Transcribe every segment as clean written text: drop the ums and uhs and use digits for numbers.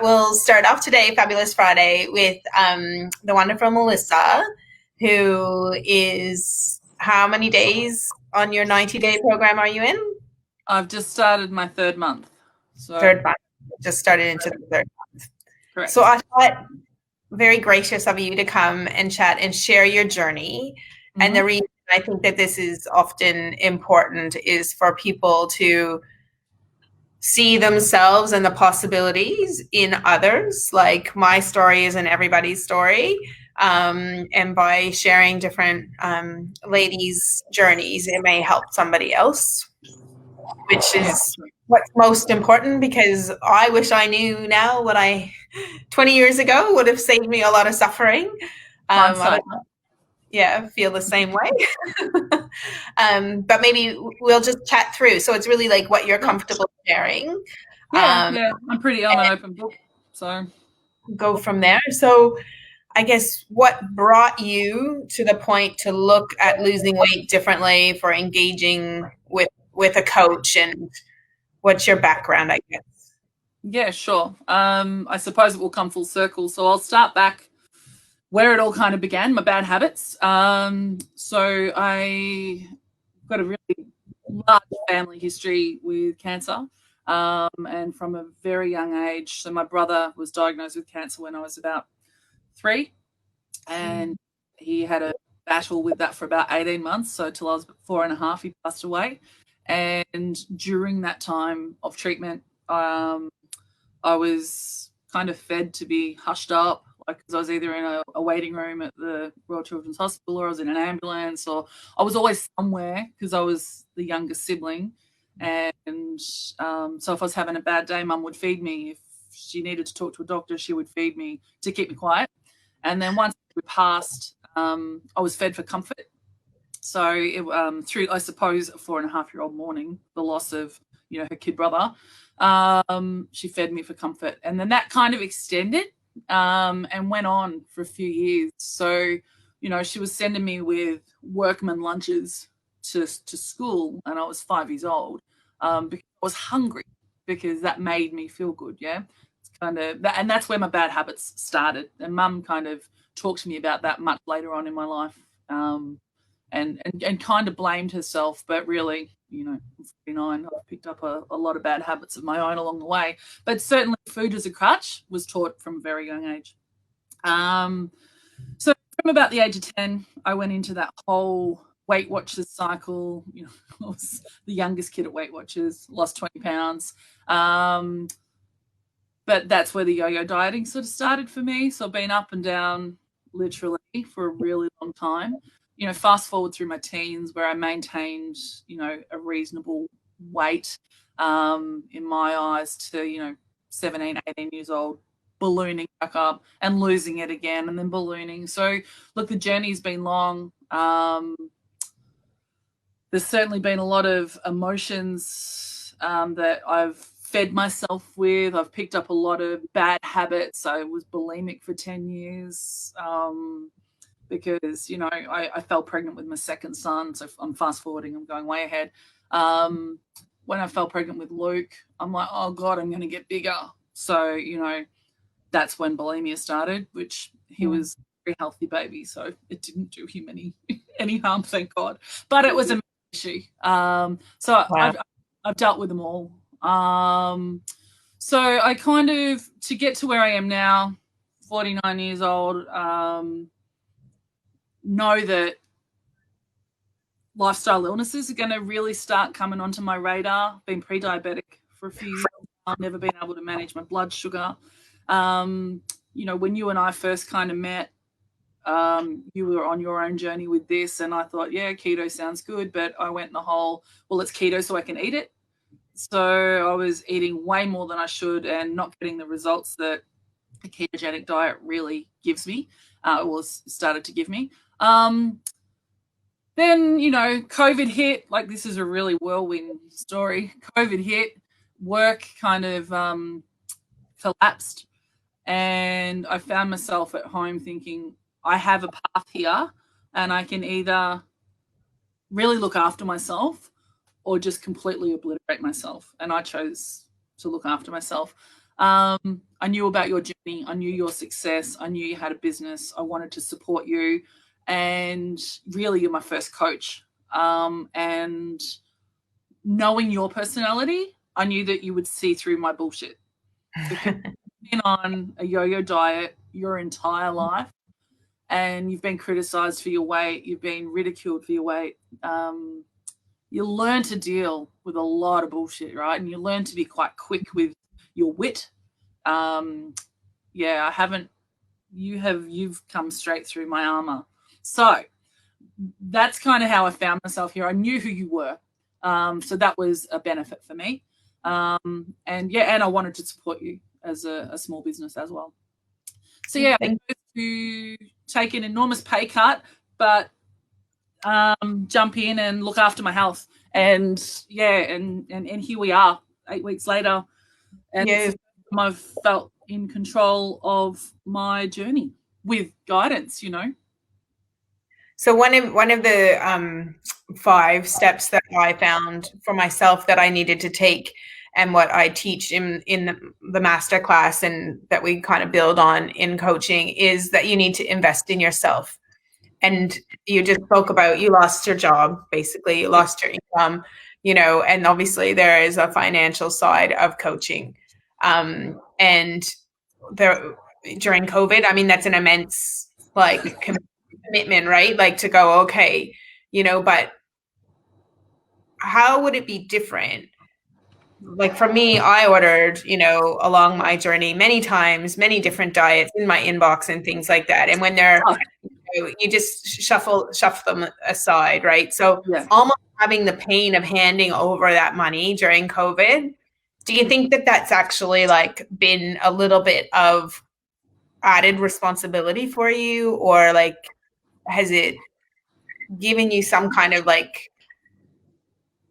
we'll start off today, Fabulous Friday, with the wonderful Melissa, who is how many days on your 90-day program are you in? I've just started my third month. Third month. Just started into the third month. Correct. So I thought very gracious of you to come and chat and share your journey. Mm-hmm. And the reason I think that this is often important is for people to see themselves and the possibilities in others. Like my story isn't everybody's story. And by sharing different ladies' journeys, it may help somebody else, which is what's most important, because I wish I knew now what I 20 years ago would have saved me a lot of suffering. Yeah, feel the same way. But maybe we'll just chat through. So it's really like what you're comfortable sharing. Yeah, I'm pretty an open book. So go from there. So I guess what brought you to the point to look at losing weight differently, for engaging with a coach, and what's your background, I guess? Yeah, sure. I suppose it will come full circle. So I'll start back where it all kind of began, my bad habits. So I got a really large family history with cancer, and from a very young age. So my brother was diagnosed with cancer when I was about 3, and he had a battle with that for about 18 months. So till I was 4.5, he passed away. And during that time of treatment, I was kind of fed to be hushed up, because I was either in a waiting room at the Royal Children's Hospital, or I was in an ambulance, or I was always somewhere because I was the youngest sibling. And so if I was having a bad day, Mum would feed me. If she needed to talk to a doctor, she would feed me to keep me quiet. And then once we passed, I was fed for comfort. So through, I suppose, a 4.5-year-old mourning the loss of, her kid brother, she fed me for comfort. And then that kind of extended and went on for a few years. So, she was sending me with workman lunches to school, and I was 5 years old, because I was hungry, because that made me feel good. Yeah. It's kind of that, and that's where my bad habits started. And Mum kind of talked to me about that much later on in my life. And kind of blamed herself, but really, I'm 49, I've picked up a lot of bad habits of my own along the way. But certainly food as a crutch was taught from a very young age. So from about the age of 10, I went into that whole Weight Watchers cycle. I was the youngest kid at Weight Watchers, lost 20 pounds. But that's where the yo-yo dieting sort of started for me. So I've been up and down literally for a really long time. Fast forward through my teens, where I maintained, a reasonable weight in my eyes, to, 17, 18 years old, ballooning back up and losing it again, and then ballooning. So, look, the journey's been long. There's certainly been a lot of emotions that I've fed myself with. I've picked up a lot of bad habits. I was bulimic for 10 years. Because, I fell pregnant with my second son. So I'm fast forwarding, I'm going way ahead. When I fell pregnant with Luke, I'm like, oh God, I'm going to get bigger. So, that's when bulimia started, which he was a very healthy baby. So it didn't do him any harm, thank God. But it was a issue. So wow. I've dealt with them all. So I kind of, to get to where I am now, 49 years old, know that lifestyle illnesses are going to really start coming onto my radar. Been pre-diabetic for a few years. I've never been able to manage my blood sugar. When you and I first kind of met, you were on your own journey with this, and I thought, yeah, keto sounds good, but I went in the whole, well, it's keto so I can eat it. So I was eating way more than I should and not getting the results that a ketogenic diet really gives me, started to give me. Then, COVID hit. Like, this is a really whirlwind story. COVID hit, work kind of collapsed, and I found myself at home thinking, I have a path here, and I can either really look after myself or just completely obliterate myself. And I chose to look after myself. I knew about your journey. I knew your success. I knew you had a business. I wanted to support you. And really, you're my first coach. And knowing your personality, I knew that you would see through my bullshit because you've been on a yo-yo diet your entire life and you've been criticized for your weight. You've been ridiculed for your weight. You learn to deal with a lot of bullshit, right? And you learn to be quite quick with your wit. Yeah, I haven't. You've come straight through my armor. So that's kind of how I found myself here. I knew who you were, so that was a benefit for me. And yeah, and I wanted to support you as a small business as well. So yeah, I chose to take an enormous pay cut, but jump in and look after my health. And yeah, and here we are, 8 weeks later, and Yeah. I've felt in control of my journey with guidance, you know. So one of the 5 steps that I found for myself that I needed to take, and what I teach in the master class and that we kind of build on in coaching, is that you need to invest in yourself. And you just spoke about, you lost your job, basically, you lost your income, you know, and obviously there is a financial side of coaching. And there, during COVID, I mean, that's an immense like commitment, right? Like to go, okay, you know, but how would it be different? Like for me, I ordered, you know, along my journey many times, many different diets in my inbox and things like that. And when they're, you just shuffle them aside, right? So Yeah. almost having the pain of handing over that money during COVID, do you think that that's actually like been a little bit of added responsibility for you, or like has it given you some kind of like,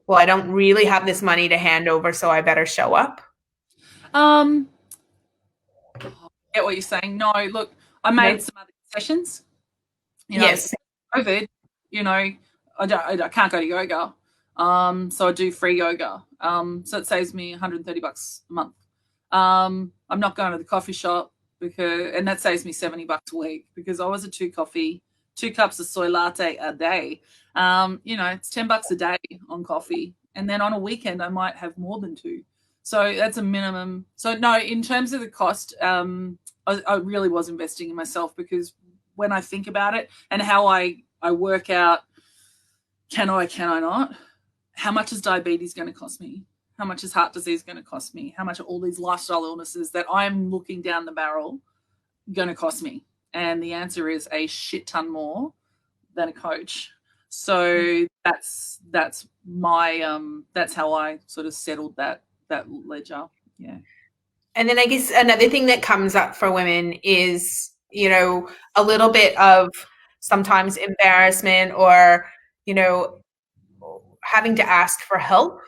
well, I don't really have this money to hand over, so I better show up? I get what you're saying. No, look, I Yeah. made some other concessions. You know, Yes. COVID, you know, I can't go to yoga. So I do free yoga. So it saves me $130 a month. I'm not going to the coffee shop and that saves me $70 a week because I was a 2 cups of soy latte a day. You know, it's $10 a day on coffee. And then on a weekend, I might have more than 2. So that's a minimum. So no, in terms of the cost, I really was investing in myself because when I think about it and how I work out, can I not? How much is diabetes going to cost me? How much is heart disease going to cost me? How much are all these lifestyle illnesses that I'm looking down the barrel going to cost me? And the answer is a shit ton more than a coach. So that's my that's how I sort of settled that ledger. Yeah. And then I guess another thing that comes up for women is, you know, a little bit of sometimes embarrassment, or, you know, having to ask for help,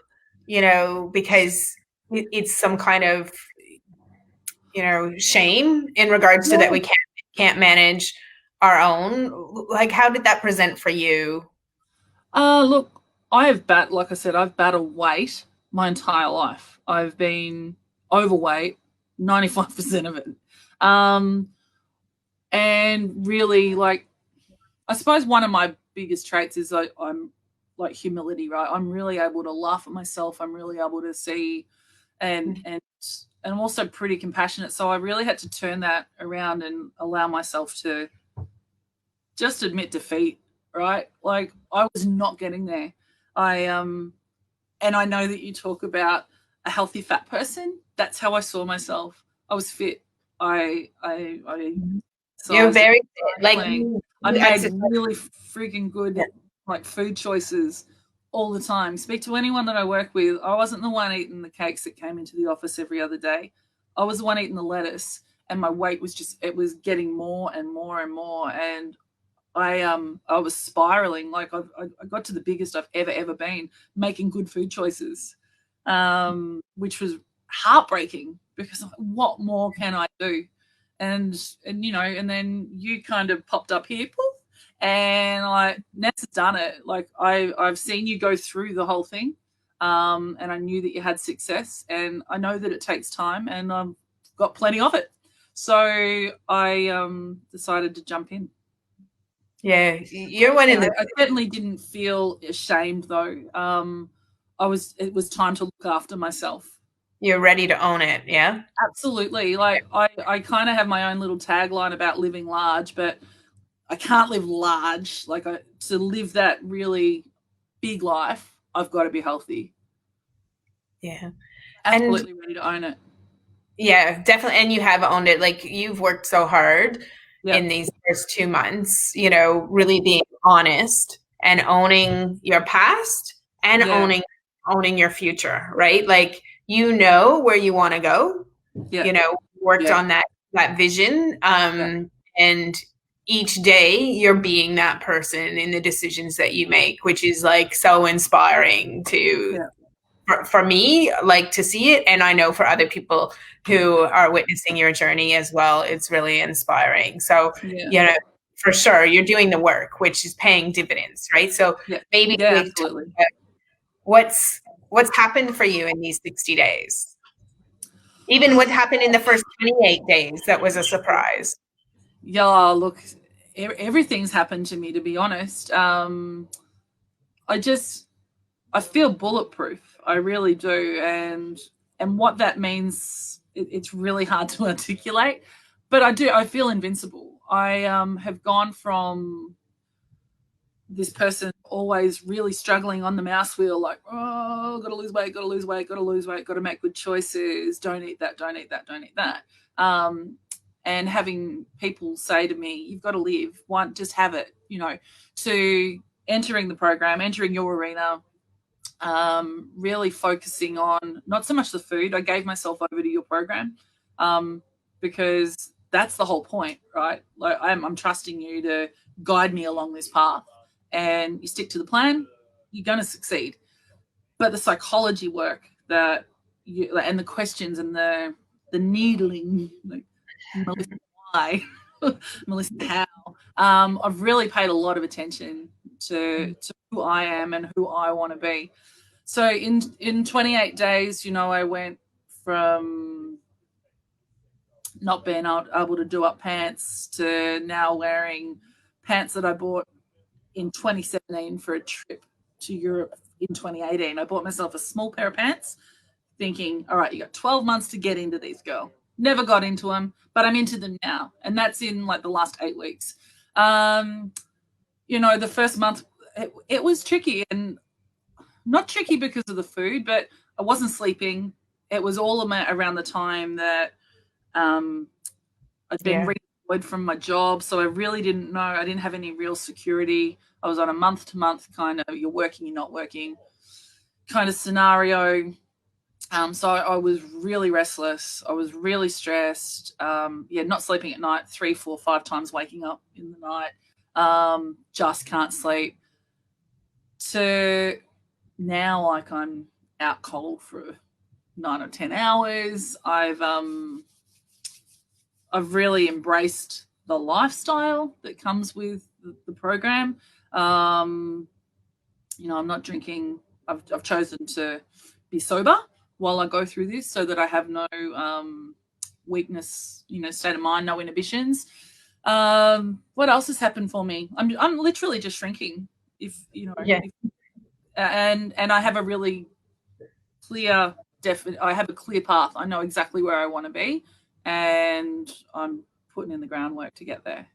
you know, because it's some kind of, you know, shame in regards to that we can't manage our own. Like, how did that present for you? Look, like I said, I've battled weight my entire life. I've been overweight 95% of it. Um, and really, like, I suppose one of my biggest traits is I'm like humility, right? I'm really able to laugh at myself. I'm really able to see, and I'm also pretty compassionate. So I really had to turn that around and allow myself to just admit defeat, right? Like I was not getting there. And I know that you talk about a healthy fat person. That's how I saw myself. I was fit. I You're sized very like I you made exercise. really freaking good like food choices all the time. Speak to anyone that I work with. I wasn't the one eating the cakes that came into the office every other day. I was the one eating the lettuce, and my weight was it was getting more and more and more, and I was spiraling. Like I got to the biggest I've ever been making good food choices, which was heartbreaking because what more can I do? And you know, and then you kind of popped up here, poof, and like Ness has done it. Like I've seen you go through the whole thing, and I knew that you had success, and I know that it takes time, and got plenty of it. So I decided to jump in. Yeah, you're one of the. I certainly didn't feel ashamed though. It was time to look after myself. You're ready to own it, yeah? Absolutely. Like I kind of have my own little tagline about living large, but I can't live large. Like to live that really big life, I've got to be healthy. Yeah. Absolutely And ready to own it. yeah, definitely. And you have owned it. Like you've worked so hard Yeah. in these first 2 months, you know, really being honest and owning your past and Yeah. owning your future, right? Like you know where you want to go, Yeah. you know, worked Yeah. on that vision. Yeah. And each day you're being that person in the decisions that you make, which is like so inspiring to Yeah. for me, like to see it. And I know for other people who are witnessing your journey as well, it's really inspiring. So, Yeah. you know, for sure, you're doing the work, which is paying dividends, right? So Yeah. maybe Yeah, like absolutely. what's happened for you in these 60 days? Even what happened in the first 28 days that was a surprise. Yeah, look, everything's happened to me, to be honest. I feel bulletproof. I really do, and what that means, it's really hard to articulate. But I do. I feel invincible. I have gone from this person always really struggling on the mouse wheel, like, oh, got to lose weight, got to lose weight, got to lose weight, got to make good choices. Don't eat that. Don't eat that. Don't eat that. And having people say to me, "You've got to live. One, just have it." You know, to entering the program, entering your arena, really focusing on not so much the food. I gave myself over to your program because that's the whole point, right? Like I'm trusting you to guide me along this path, and you stick to the plan, you're going to succeed. But the psychology work that you and the questions and the needling, like Melissa, why, Melissa, how? I've really paid a lot of attention to who I am and who I want to be. So in 28 days, you know, I went from not being able to do up pants to now wearing pants that I bought in 2017 for a trip to Europe in 2018. I bought myself a small pair of pants thinking, all right, you got 12 months to get into these, girl. Never got into them, but I'm into them now. And that's in like the last 8 weeks. You know, the first month, it was tricky, and not tricky because of the food, but I wasn't sleeping. It was all around the time that I'd been redeployed from my job, so I really didn't know. I didn't have any real security. I was on a month-to-month kind of you're working, you're not working kind of scenario. So I was really restless. I was really stressed. Not sleeping at night, 3, 4, 5 times waking up in the night. Just can't sleep. To now, like I'm out cold for 9 or 10 hours. I've really embraced the lifestyle that comes with the program. You know, I'm not drinking. I've chosen to be sober while I go through this, so that I have no weakness, you know, state of mind, no inhibitions. What else has happened for me? I'm literally just shrinking. If you know, and I have a really clear I have a clear path. I know exactly where I want to be, and I'm putting in the groundwork to get there.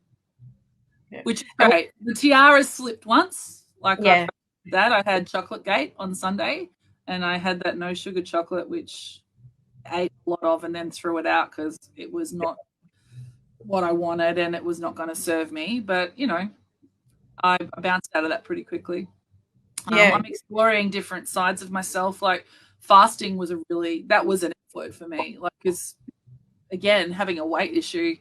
Which is great. The tiara slipped once. Like I had chocolate gate on Sunday, and I had that no sugar chocolate, which I ate a lot of and then threw it out because it was not what I wanted and it was not going to serve me. But you know, I bounced out of that pretty quickly. I'm exploring different sides of myself. Like fasting was that was an effort for me. Like, because again, having a weight issue,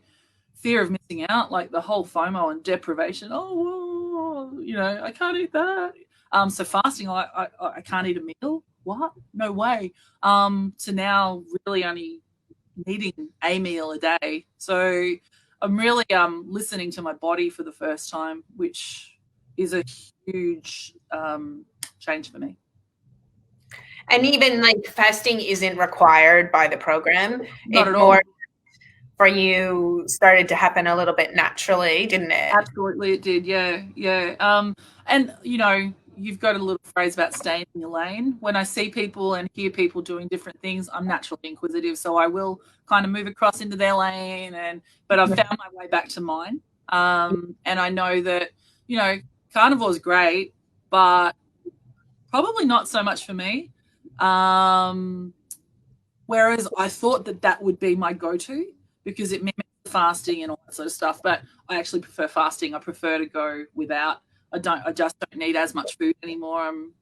fear of missing out, like the whole FOMO and deprivation. Oh, you know, I can't eat that. So fasting, I can't eat a meal. What? No way. To now really only needing a meal a day. So I'm really listening to my body for the first time, which is a huge change for me. And even like fasting isn't required by the program. Not at all. for you started to happen a little bit naturally, didn't it? Absolutely, it did. Yeah, yeah. And you've got a little phrase about staying in your lane. When I see people and hear people doing different things, I'm naturally inquisitive, so I will kind of move across into their lane. But I've found my way back to mine. And I know that carnivore is great, but probably not so much for me. Whereas I thought that would be my go-to because it mimics fasting and all that sort of stuff. But I actually prefer fasting. I prefer to go without. I just don't need as much food anymore. I'm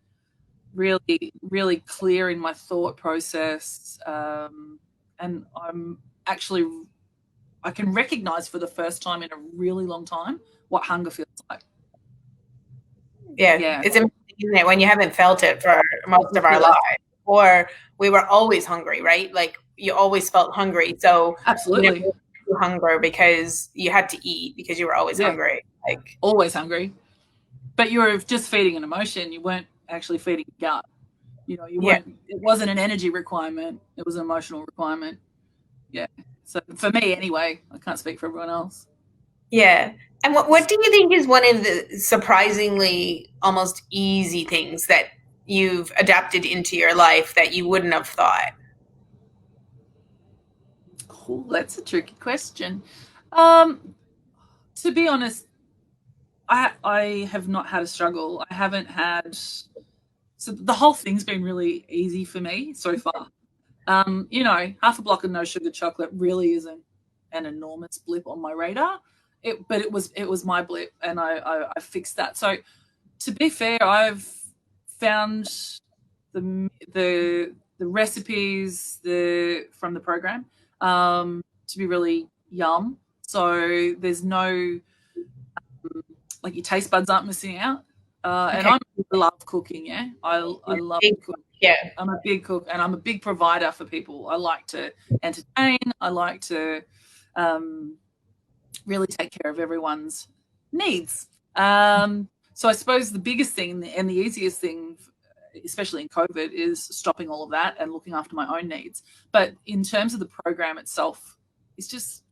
really, really clear in my thought process, and I can recognize for the first time in a really long time what hunger feels like. Yeah, it's amazing, isn't it, when you haven't felt it for most of our lives, or we were always hungry, right? Like you always felt hungry, so absolutely, hunger because you had to eat because you were always hungry, like always hungry. But you were just feeding an emotion. You weren't actually feeding gut. You weren't. It wasn't an energy requirement. It was an emotional requirement. Yeah. So for me, anyway, I can't speak for everyone else. Yeah. And what do you think is one of the surprisingly almost easy things that you've adapted into your life that you wouldn't have thought? Oh, that's a tricky question. To be honest, I have not had a struggle. I haven't had. So the whole thing's been really easy for me so far. Half a block of no sugar chocolate really isn't an enormous blip on my radar. But it was my blip, and I fixed that. So to be fair, I've found the recipes from the program to be really yum. So there's no like your taste buds aren't missing out. And I love cooking. Yeah, I love cooking. Yeah, I'm a big cook, and I'm a big provider for people. I like to entertain. I like to really take care of everyone's needs. So I suppose the biggest thing and the easiest thing, especially in COVID, is stopping all of that and looking after my own needs. But in terms of the program itself, it's just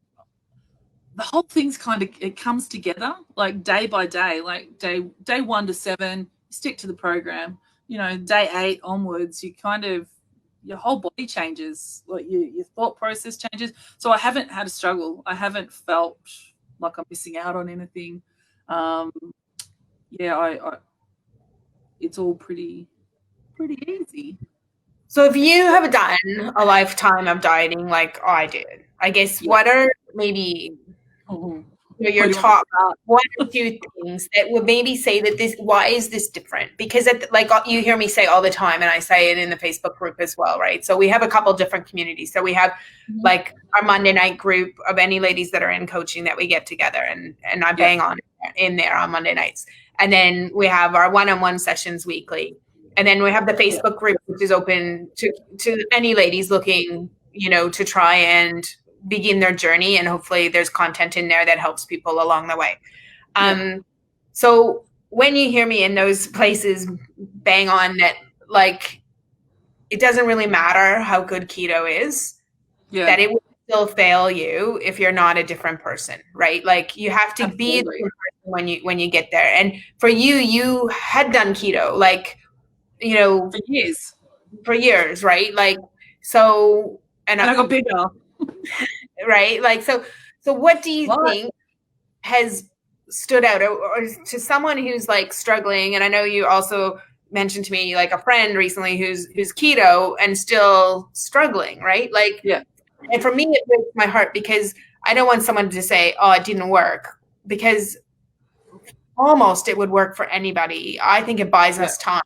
the whole thing's it comes together like day by day, like day 1 to 7, you stick to the program. Day 8 onwards, your whole body changes, like your thought process changes. So I haven't had a struggle. I haven't felt like I'm missing out on anything. I it's all pretty easy. So if you have done a lifetime of dieting like I did, I guess what are maybe your top one or two things that would maybe say that why is this different? Because you hear me say all the time, and I say it in the Facebook group as well, right? So we have a couple different communities. So we have like our Monday night group of any ladies that are in coaching that we get together, and I bang on in there on Monday nights. And then we have our one-on-one sessions weekly. And then we have the Facebook group, which is open to any ladies looking, to try and begin their journey, and hopefully there's content in there that helps people along the way. So when you hear me in those places bang on that, like, it doesn't really matter how good keto is, that it will still fail you if you're not a different person, right? Like you have to be a different person when you get there. And for you had done keto, like, for years, right? Like, so, and I got bigger. Right? Like, so what do you think has stood out, or to someone who's like struggling? And I know you also mentioned to me like a friend recently who's keto and still struggling, right? Like, and for me, it breaks my heart because I don't want someone to say, oh, it didn't work, because almost it would work for anybody. I think it buys us time.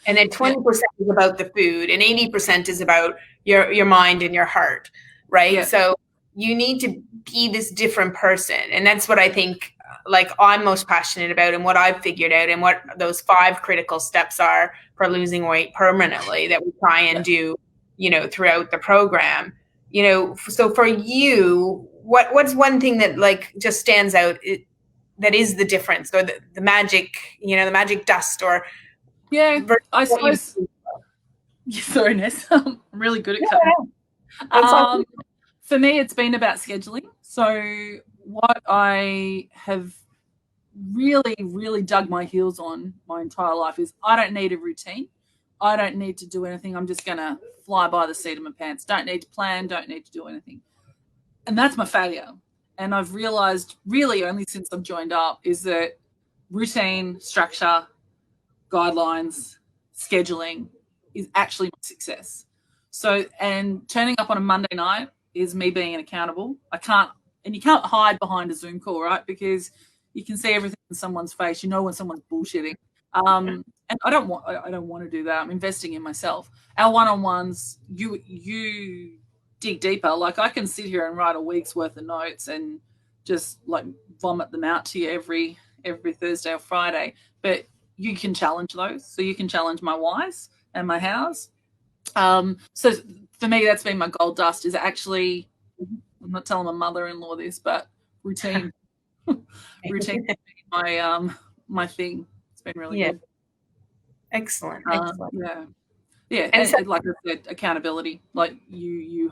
And then 20% is about the food, and 80% is about your mind and your heart, right? So you need to be this different person. And that's what I think, like, I'm most passionate about, and what I've figured out, and what those 5 critical steps are for losing weight permanently that we try and do, throughout the program. So for you, what's one thing that like just stands out that is the difference, or the magic, the magic dust, or I suppose. Sorry, Ness. I'm really good at cutting. For me, it's been about scheduling. So what I have really, really dug my heels on my entire life is I don't need a routine. I don't need to do anything. I'm just going to fly by the seat of my pants. Don't need to plan, don't need to do anything. And that's my failure. And I've realized really only since I've joined up is that routine, structure, guidelines, scheduling is actually my success. So, and turning up on a Monday night is me being accountable. And you can't hide behind a Zoom call, right? Because you can see everything in someone's face. You know when someone's bullshitting. And I don't want to do that. I'm investing in myself. Our one-on-ones, you dig deeper. Like I can sit here and write a week's worth of notes and just like vomit them out to you every Thursday or Friday. But you can challenge those. So you can challenge my whys and my hows. So for me, that's been my gold dust is actually, I'm not telling my mother-in-law this, but routine, routine my thing. It's been really good. Excellent. Yeah. And so, like I said, accountability. Like you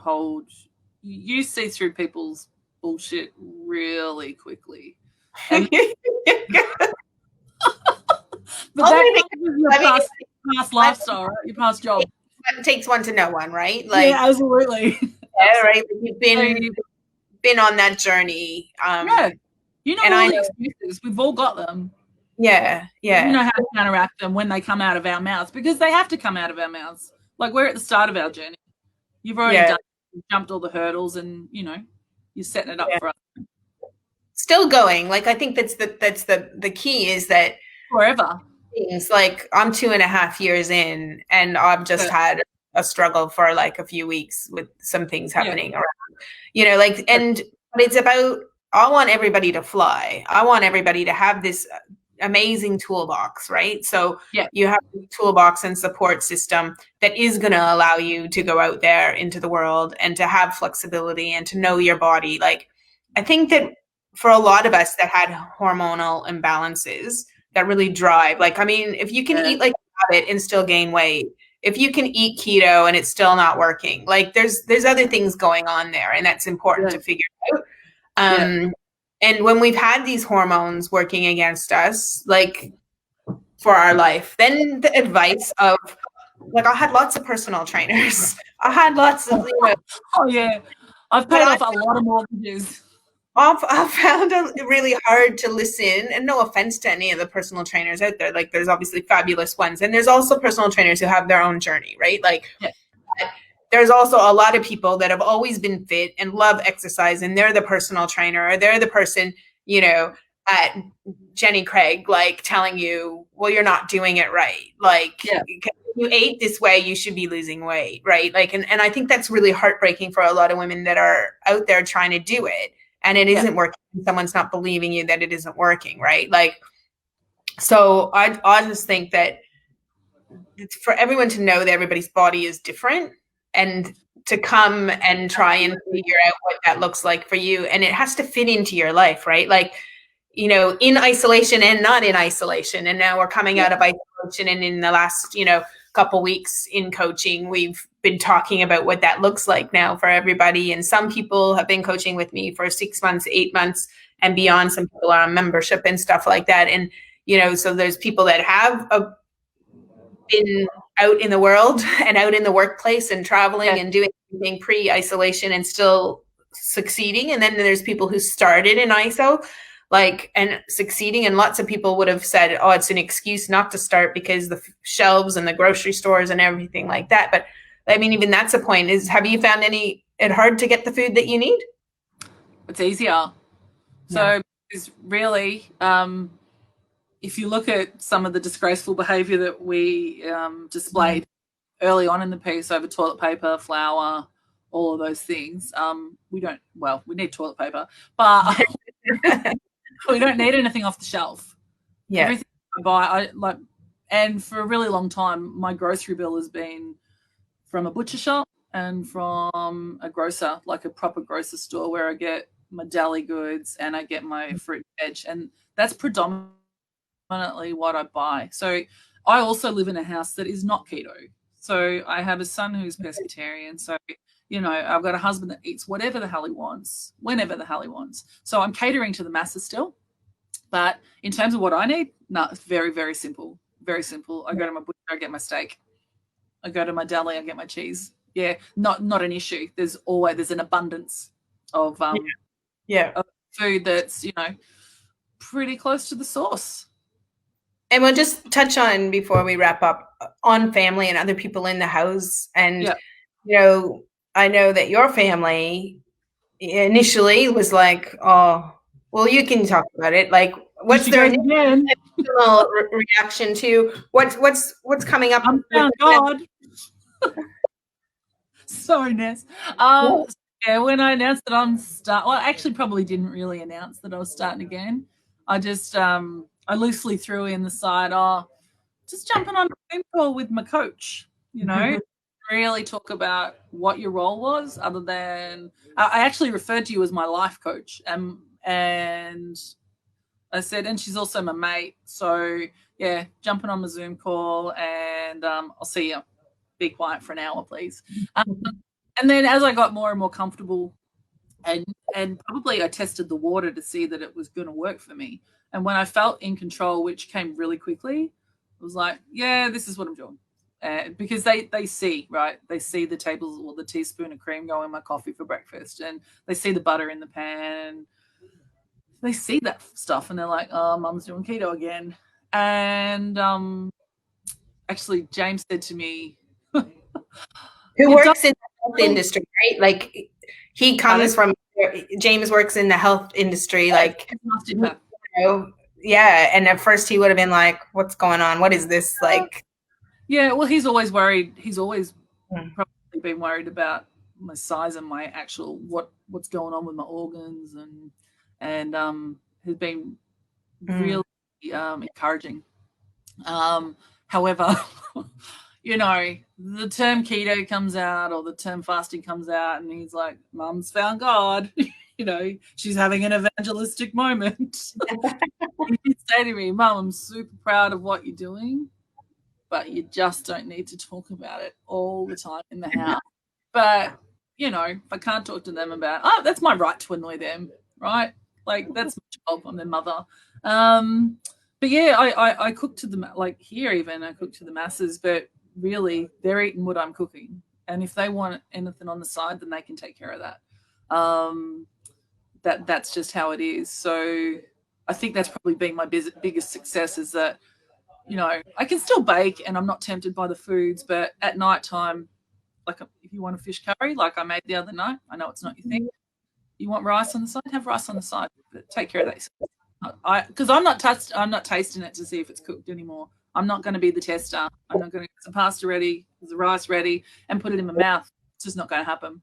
see through people's bullshit really quickly. And but that comes with your past lifestyle, right? Your past job. It takes one to know one, right? Like, yeah, absolutely. Yeah, right. You've been on that journey. Yeah. You know all the excuses. We've all got them. Yeah. You know how to counteract them when they come out of our mouths because they have to come out of our mouths. Like we're at the start of our journey. You've already jumped all the hurdles and, you're setting it up for us. Still going. Like, I think that's the key is that forever. Things like I'm 2.5 years in and I've just had a struggle for like a few weeks with some things happening around, but it's about, I want everybody to fly. I want everybody to have this amazing toolbox, right? So you have a toolbox and support system that is going to allow you to go out there into the world and to have flexibility and to know your body. Like, I think that for a lot of us that had hormonal imbalances that really drive, like, I mean, if you can eat like a rabbit and still gain weight, if you can eat keto and it's still not working, like there's other things going on there, and that's important to figure out. And when we've had these hormones working against us, like for our life, then the advice of, like, I had lots of personal trainers. I had lots of, oh yeah, I've paid off a lot of mortgages. I found it really hard to listen, and no offense to any of the personal trainers out there. Like, there's obviously fabulous ones, and there's also personal trainers who have their own journey, right? Like, there's also a lot of people that have always been fit and love exercise, and they're the personal trainer, or they're the person, at Jenny Craig, like telling you, well, you're not doing it right. Like, you ate this way, you should be losing weight, right? Like, and I think that's really heartbreaking for a lot of women that are out there trying to do it. And it isn't working. Someone's not believing you that it isn't working, right? Like, so I just think that it's for everyone to know that everybody's body is different, and to come and try and figure out what that looks like for you. And it has to fit into your life, right? Like, in isolation and not in isolation. And now we're coming out of isolation. And in the last, couple weeks in coaching, we've been talking about what that looks like now for everybody. And some people have been coaching with me for 6 months, 8 months and beyond. Some people are on membership and stuff like that. And, so there's people that have been out in the world and out in the workplace and traveling and doing everything pre-isolation and still succeeding. And then there's people who started in ISO, and succeeding. And lots of people would have said, oh, it's an excuse not to start because the shelves and the grocery stores and everything like that. But I mean, even that's a point. Have you found it hard to get the food that you need? It's easier. So it's really, if you look at some of the disgraceful behavior that we displayed early on in the piece over toilet paper, flour, all of those things, we need toilet paper, but we don't need anything off the shelf. Everything I buy, and for a really long time, my grocery bill has been from a butcher shop and from a grocer, like a proper grocer store where I get my deli goods and I get my fruit and veg, and that's predominantly what I buy. So I also live in a house that is not keto. So I have a son who's pescatarian. So, You know, I've got a husband that eats whatever the hell he wants, whenever the hell he wants. So I'm catering to the masses still. But in terms of what I need, no, it's very, very simple. Very simple. I go to my butcher, I get my steak. I go to my deli, I get my cheese. Yeah, not an issue. There's an abundance of of food that's, you know, pretty close to the source. And we'll just touch on, before we wrap up, on family and other people in the house. And, you know, I know that your family initially was like, oh, well, you can talk about it. Like, what's their initial reaction to what's coming up? Found God. Sorry, Ness. Yeah, when I announced that I actually probably didn't really announce that I was starting again. I just I loosely threw in the side, just jumping on a phone call with my coach, you know, really talk about what your role was, other than I actually referred to you as my life coach. And I said, and she's also my mate. So yeah, jumping on my Zoom call, and I'll see you. Be quiet for an hour, please. And then as I got more and more comfortable, and probably I tested the water to see that it was going to work for me. And when I felt in control, which came really quickly, it was like, yeah, this is what I'm doing. Because they see, right? They see the tables or the teaspoon of cream go in my coffee for breakfast, and they see the butter in the pan. They see that stuff, and they're like, oh, Mum's doing keto again. And actually, James said to me, who works in the health industry, right? Like, he comes from, James works in the health industry, like, you know, yeah. And at first he would have been like, what's going on? What is this? Like, yeah, well, he's always worried. He's always probably been worried about my size and my actual what's going on with my organs, and has been really encouraging. However, you know, the term keto comes out, or the term fasting comes out, and he's like, Mum's found God. You know, she's having an evangelistic moment. He'd say to me, Mum, I'm super proud of what you're doing, but you just don't need to talk about it all the time in the house. But, you know, if I can't talk to them about, that's my right to annoy them, right? Like, that's my job. I'm their mother. But yeah, I cook to them, like here even, I cook to the masses, but really they're eating what I'm cooking. And if they want anything on the side, then they can take care of that. That's just how it is. So I think that's probably been my biggest success, is that, you know, I can still bake and I'm not tempted by the foods, but at night time, like if you want a fish curry, like I made the other night, I know it's not your thing. You want rice on the side? Have rice on the side, but take care of that. Because I'm not tasting it to see if it's cooked anymore. I'm not going to be the tester. I'm not going to get some pasta ready, the rice ready, and put it in my mouth. It's just not going to happen.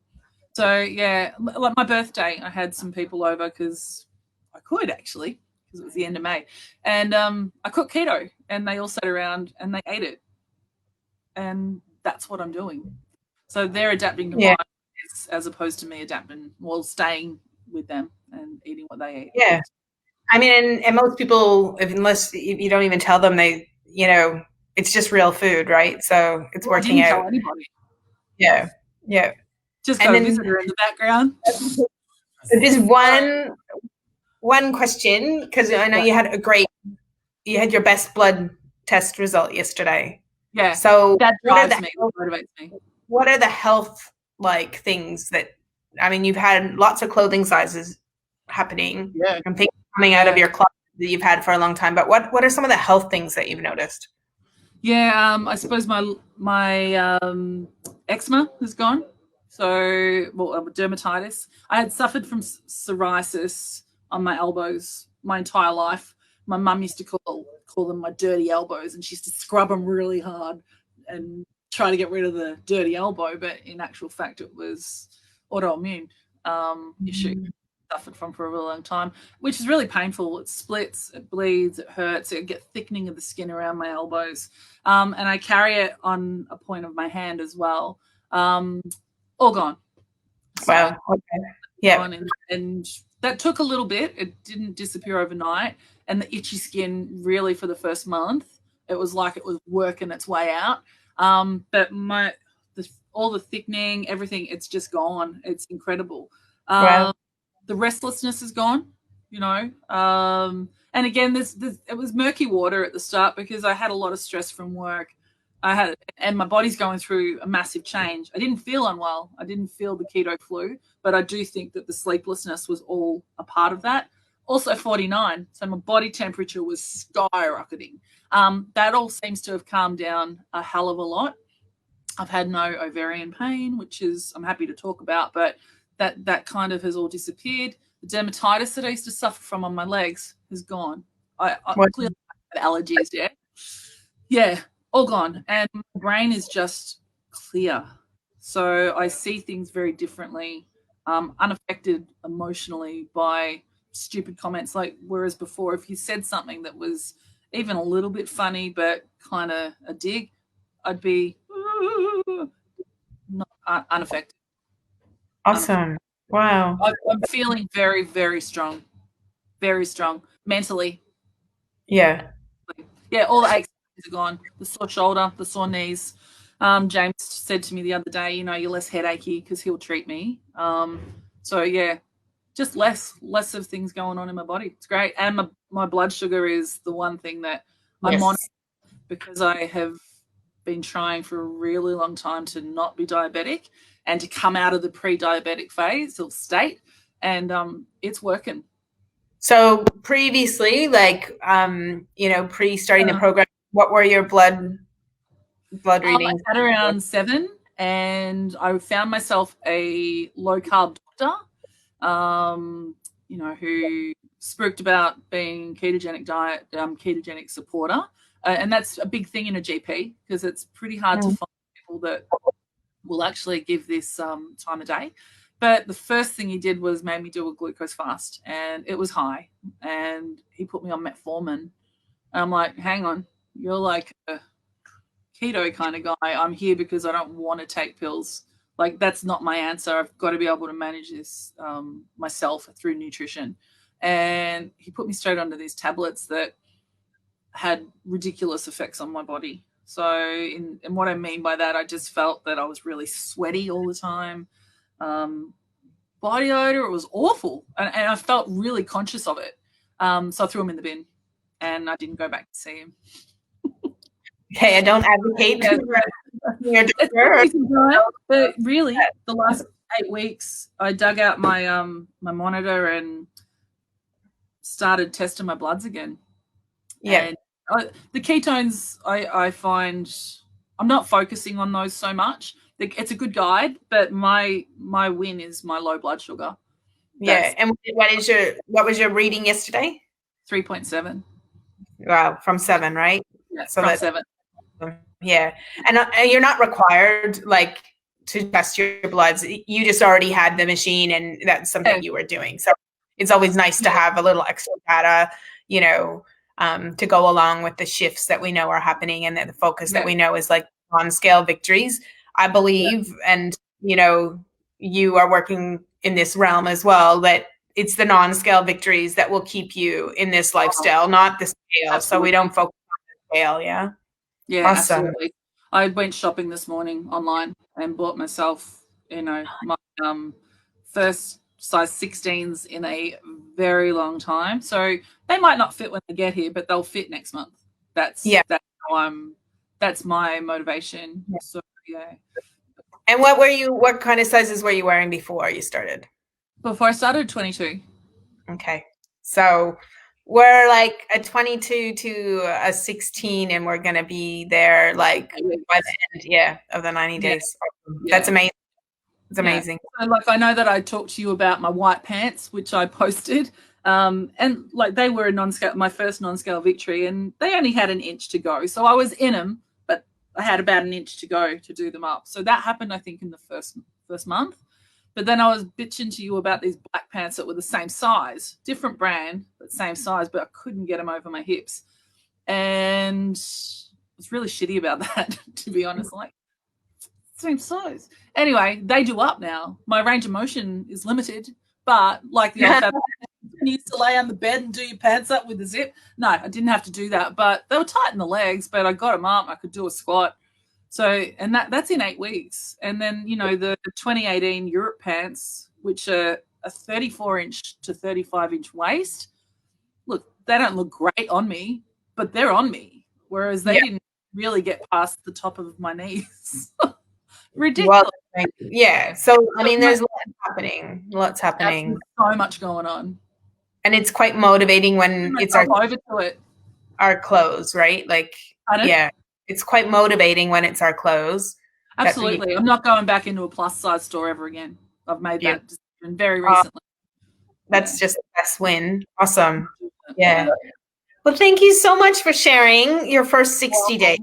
So yeah, like my birthday, I had some people over because I could actually, because it was the end of May, and I cooked keto, and they all sat around and they ate it, and that's what I'm doing. So they're adapting to mine, as opposed to me staying with them and eating what they eat. Yeah. I mean, and most people, unless you don't even tell them, they, you know, it's just real food, right? So it's working out. Tell anybody. Yeah. Yeah. Just got a visitor in the background. Just one question, because I know you had your best blood test result yesterday. Yeah. So that motivates me. What are the health things that, I mean, you've had lots of clothing sizes happening, and things coming out of your closet that you've had for a long time, but what are some of the health things that you've noticed? Yeah, I suppose my eczema is gone. So, dermatitis. I had suffered from psoriasis on my elbows my entire life. My mum used to call them my dirty elbows, and she used to scrub them really hard and try to get rid of the dirty elbow. But in actual fact, it was autoimmune issue. Suffered from for a really long time, which is really painful. It splits, it bleeds, it hurts. It get thickening of the skin around my elbows, and I carry it on a point of my hand as well. All gone. So, wow. Okay. Yeah. And that took a little bit. It didn't disappear overnight. And the itchy skin, really, for the first month, it was like it was working its way out. But the all the thickening, everything, it's just gone. It's incredible. Wow. The restlessness is gone, you know. And again, it was murky water at the start because I had a lot of stress from work. And my body's going through a massive change. I didn't feel unwell. I didn't feel the keto flu, but I do think that the sleeplessness was all a part of that. Also 49, so my body temperature was skyrocketing. That all seems to have calmed down a hell of a lot. I've had no ovarian pain, which is I'm happy to talk about, but that kind of has all disappeared. The dermatitis that I used to suffer from on my legs has gone. I clearly have allergies, yeah, all gone, and my brain is just clear. So I see things very differently, unaffected emotionally by stupid comments. Like whereas before, if you said something that was even a little bit funny but kind of a dig, I'd be not unaffected. Awesome. Wow. I'm feeling very, very strong mentally. Yeah. Yeah, all the aches are gone. The sore shoulder, the sore knees. James said to me the other day, you know, you're less headachy because he'll treat me. So yeah, just less of things going on in my body. It's great, and my blood sugar is the one thing that I'm on because I have been trying for a really long time to not be diabetic and to come out of the pre-diabetic phase or state, and it's working. So previously, like, pre starting the program, what were your blood readings? I had around 7, and I found myself a low carb doctor, who spooked about being ketogenic diet, ketogenic supporter, and that's a big thing in a GP because it's pretty hard to find people that will actually give this time of day. But the first thing he did was made me do a glucose fast, and it was high, and he put me on metformin. And I'm like, hang on, you're like a keto kind of guy. I'm here because I don't want to take pills. Like that's not my answer. I've got to be able to manage this myself through nutrition. And he put me straight onto these tablets that had ridiculous effects on my body. So, and what I mean by that, I just felt that I was really sweaty all the time. Body odor, it was awful. And I felt really conscious of it. So I threw him in the bin and I didn't go back to see him. Okay, I don't advocate your doctor. But really, the last 8 weeks, I dug out my my monitor and started testing my bloods again. Yeah. And the ketones, I find I'm not focusing on those so much. It's a good guide, but my win is my low blood sugar. Yeah. And what was your reading yesterday? 3.7. Wow, from 7, right? Yeah, so from 7. Yeah. And you're not required like to test your bloods. You just already had the machine and that's something you were doing. So it's always nice to have a little extra data, to go along with the shifts that we know are happening and the focus that we know is like on-scale victories, I believe. And, you are working in this realm as well, that it's the non-scale victories that will keep you in this lifestyle, not the scale. Absolutely. So we don't focus on the scale. Yeah. Yeah, awesome. Absolutely. I went shopping this morning online and bought myself, my first size 16s in a very long time. So they might not fit when they get here, but they'll fit next month. That's my motivation. Yeah. So yeah. And what kind of sizes were you wearing before you started? Before I started, 22. Okay. So we're like a 22 to a 16 and we're going to be there like by the end of the 90 days. Yeah. That's amazing. It's amazing. Yeah. So, like, I know that I talked to you about my white pants, which I posted, and like they were my first non-scale victory, and they only had an inch to go. So I was in them, but I had about an inch to go to do them up. So that happened, I think, in the first month. But then I was bitching to you about these black pants that were the same size, different brand, but same size, but I couldn't get them over my hips. And I was really shitty about that, to be honest. Like, same size. Anyway, they do up now. My range of motion is limited, but like the old you used to lay on the bed and do your pants up with the zip. No, I didn't have to do that, but they were tight in the legs, but I got them up. I could do a squat. So, and that's in 8 weeks. And then, you know, the 2018 Europe pants, which are a 34-inch to 35-inch waist, look, they don't look great on me, but they're on me. Whereas they didn't really get past the top of my knees. Ridiculous. Well, yeah. So, I mean, there's lots happening. So much going on. And it's quite motivating when it's our clothes, right? Like, yeah, it's quite motivating when it's our clothes. Absolutely. I'm not going back into a plus size store ever again. I've made that decision very recently. That's just the best win. Awesome. Yeah. Well, thank you so much for sharing your first 60 days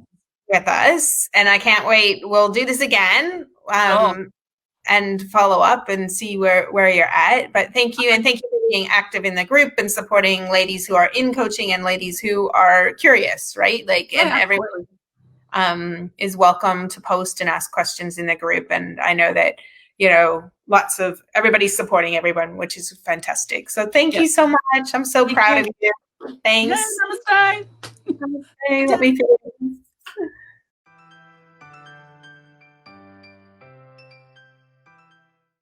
with us. And I can't wait. We'll do this again and follow up and see where you're at. But thank you. And thank you for being active in the group and supporting ladies who are in coaching and ladies who are curious, right? Like, and everyone is welcome to post and ask questions in the group. And I know that, you know, everybody's supporting everyone, which is fantastic. So thank you so much. I'm so proud of you. Thanks. Namaste. Namaste.